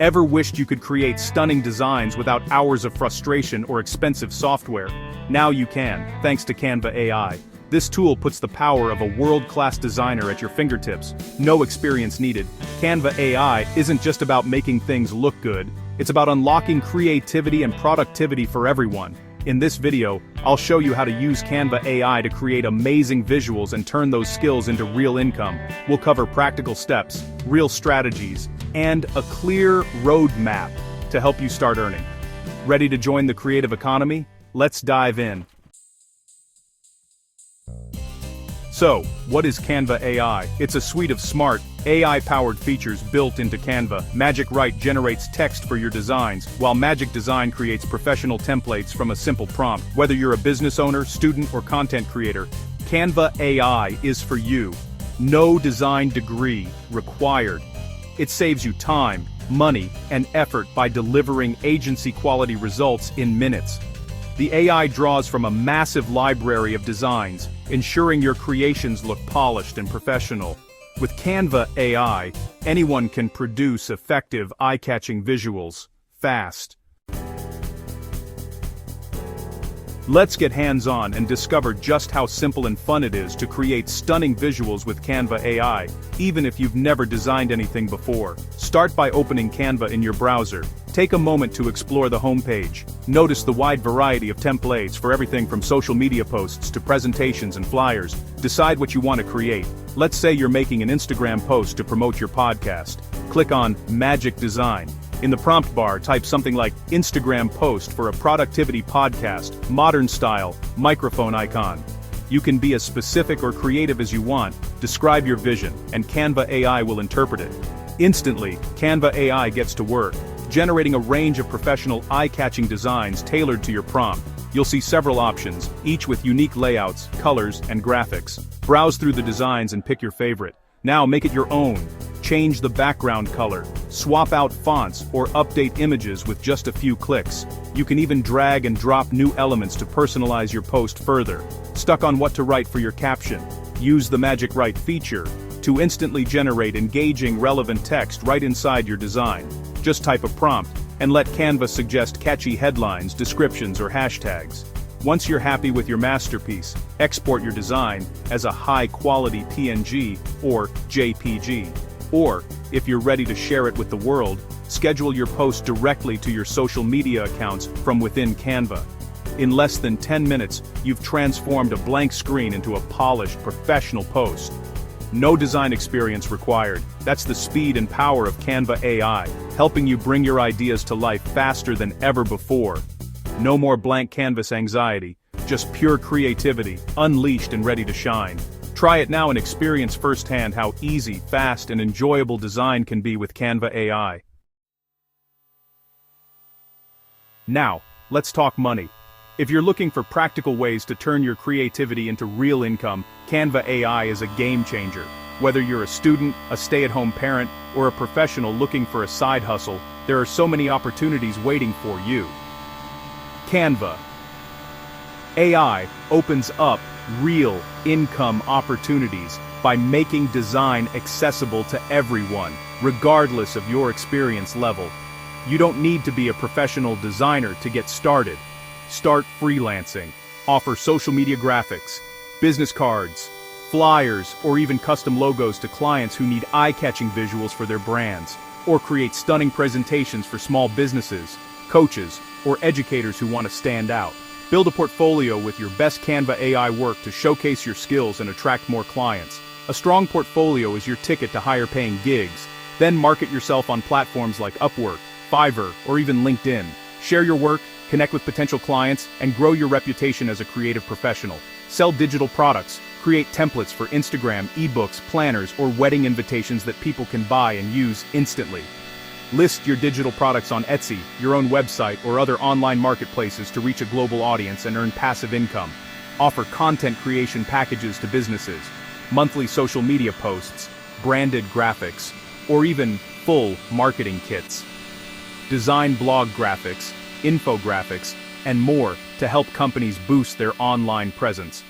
Ever wished you could create stunning designs without hours of frustration or expensive software? Now you can, thanks to Canva AI. This tool puts the power of a world-class designer at your fingertips. No experience needed. Canva AI isn't just about making things look good, it's about unlocking creativity and productivity for everyone. In this video, I'll show you how to use Canva AI to create amazing visuals and turn those skills into real income. We'll cover practical steps, real strategies, and a clear roadmap to help you start earning. Ready to join the creative economy? Let's dive in. So, what is Canva AI? It's a suite of smart, AI-powered features built into Canva. Magic Write generates text for your designs, while Magic Design creates professional templates from a simple prompt. Whether you're a business owner, student, or content creator, Canva AI is for you. No design degree required. It saves you time, money, and effort by delivering agency-quality results in minutes. The AI draws from a massive library of designs, ensuring your creations look polished and professional. With Canva AI, anyone can produce effective, eye-catching visuals, fast. Let's get hands-on and discover just how simple and fun it is to create stunning visuals with Canva AI, even if you've never designed anything before. Start by opening Canva in your browser. Take a moment to explore the homepage. Notice the wide variety of templates for everything from social media posts to presentations and flyers. Decide what you want to create. Let's say you're making an Instagram post to promote your podcast. Click on Magic Design. In the prompt bar, type something like Instagram post for a productivity podcast, modern style, microphone icon. You can be as specific or creative as you want, describe your vision, and Canva AI will interpret it. Instantly, Canva AI gets to work, generating a range of professional, eye-catching designs tailored to your prompt. You'll see several options, each with unique layouts, colors, and graphics. Browse through the designs and pick your favorite. Now make it your own. Change the background color, swap out fonts, or update images with just a few clicks. You can even drag and drop new elements to personalize your post further. Stuck on what to write for your caption? Use the Magic Write feature to instantly generate engaging, relevant text right inside your design. Just type a prompt, and let Canva suggest catchy headlines, descriptions, or hashtags. Once you're happy with your masterpiece, export your design as a high-quality PNG or JPG. Or, if you're ready to share it with the world, schedule your post directly to your social media accounts from within Canva. In less than 10 minutes, you've transformed a blank screen into a polished, professional post. No design experience required. That's the speed and power of Canva AI, helping you bring your ideas to life faster than ever before. No more blank canvas anxiety, just pure creativity, unleashed and ready to shine. Try it now and experience firsthand how easy, fast, and enjoyable design can be with Canva AI. Now, let's talk money. If you're looking for practical ways to turn your creativity into real income, Canva AI is a game changer. Whether you're a student, a stay-at-home parent, or a professional looking for a side hustle, there are so many opportunities waiting for you. Canva AI opens up real income opportunities by making design accessible to everyone, regardless of your experience level. You don't need to be a professional designer to get started. Start freelancing. Offer social media graphics, business cards, flyers, or even custom logos to clients who need eye-catching visuals for their brands. Or create stunning presentations for small businesses, coaches, or educators who want to stand out. Build a portfolio with your best Canva AI work to showcase your skills and attract more clients. A strong portfolio is your ticket to higher-paying gigs. Then market yourself on platforms like Upwork, Fiverr, or even LinkedIn. Share your work, connect with potential clients, and grow your reputation as a creative professional. Sell digital products, create templates for Instagram, ebooks, planners, or wedding invitations that people can buy and use instantly. List your digital products on Etsy, your own website, or other online marketplaces to reach a global audience and earn passive income. Offer content creation packages to businesses, monthly social media posts, branded graphics, or even full marketing kits. Design blog graphics, infographics, and more to help companies boost their online presence.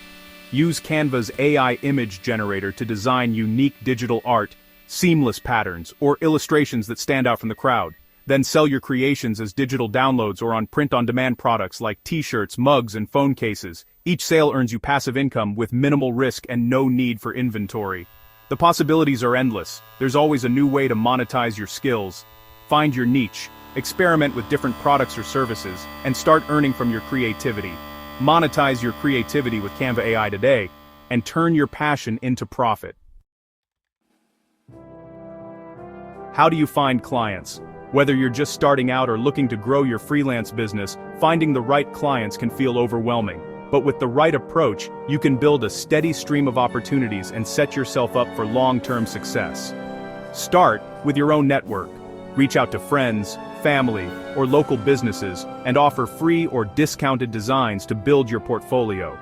Use Canva's AI image generator to design unique digital art, seamless patterns, or illustrations that stand out from the crowd. Then sell your creations as digital downloads or on print-on-demand products like t-shirts, mugs, and phone cases. Each sale earns you passive income with minimal risk and no need for inventory. The possibilities are endless. There's always a new way to monetize your skills. Find your niche, experiment with different products or services, and start earning from your creativity. Monetize your creativity with Canva AI today, and turn your passion into profit. How do you find clients? Whether you're just starting out or looking to grow your freelance business, finding the right clients can feel overwhelming. But with the right approach, you can build a steady stream of opportunities and set yourself up for long-term success. Start with your own network. Reach out to friends, family, or local businesses and offer free or discounted designs to build your portfolio.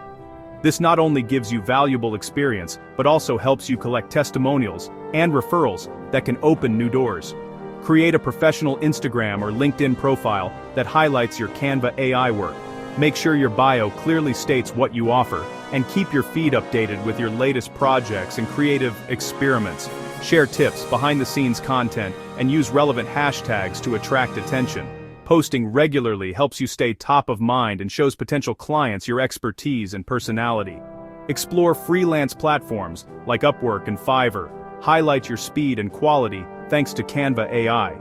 This not only gives you valuable experience, but also helps you collect testimonials and referrals that can open new doors. Create a professional Instagram or LinkedIn profile that highlights your Canva AI work. Make sure your bio clearly states what you offer, and keep your feed updated with your latest projects and creative experiments. Share tips, behind-the-scenes content, and use relevant hashtags to attract attention. Posting regularly helps you stay top of mind and shows potential clients your expertise and personality. Explore freelance platforms like Upwork and Fiverr. Highlight your speed and quality thanks to Canva AI.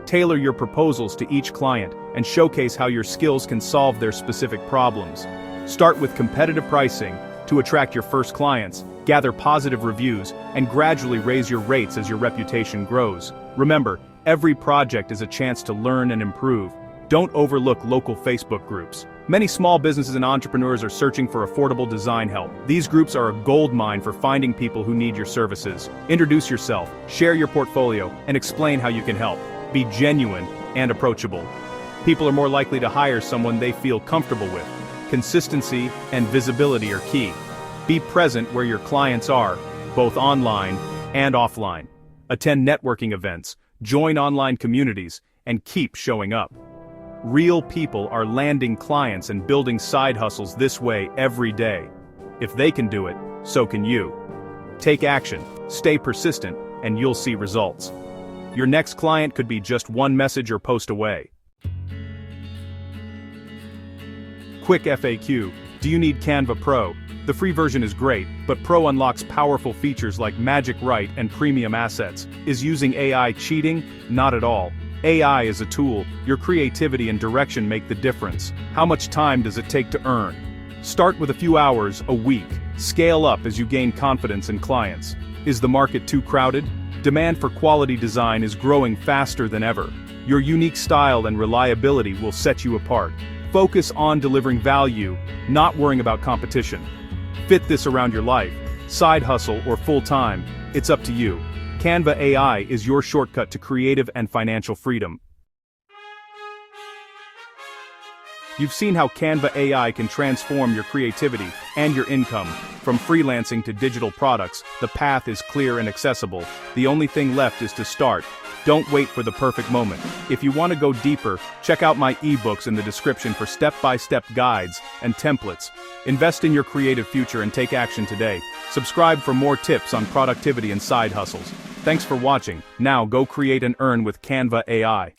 Tailor your proposals to each client and showcase how your skills can solve their specific problems. Start with competitive pricing to attract your first clients, gather positive reviews, and gradually raise your rates as your reputation grows. Remember, every project is a chance to learn and improve. Don't overlook local Facebook groups. Many small businesses and entrepreneurs are searching for affordable design help. These groups are a goldmine for finding people who need your services. Introduce yourself, share your portfolio, and explain how you can help. Be genuine and approachable. People are more likely to hire someone they feel comfortable with. Consistency and visibility are key. Be present where your clients are, both online and offline. Attend networking events, join online communities, and keep showing up. Real people are landing clients and building side hustles this way every day. If they can do it, so can you. Take action, stay persistent, and you'll see results. Your next client could be just one message or post away. Quick FAQ, do you need Canva Pro? The free version is great, but Pro unlocks powerful features like Magic Write and premium assets. Is using AI cheating? Not at all. AI is a tool. Your creativity and direction make the difference. How much time does it take to earn? Start with a few hours a week. Scale up as you gain confidence in clients. Is the market too crowded? Demand for quality design is growing faster than ever. Your unique style and reliability will set you apart. Focus on delivering value, not worrying about competition. Fit this around your life, side hustle or full-time, it's up to you. Canva AI is your shortcut to creative and financial freedom. You've seen how Canva AI can transform your creativity and your income. From freelancing to digital products, the path is clear and accessible. The only thing left is to start. Don't wait for the perfect moment. If you want to go deeper, check out my ebooks in the description for step-by-step guides and templates. Invest in your creative future and take action today. Subscribe for more tips on productivity and side hustles. Thanks for watching. Now go create and earn with Canva AI.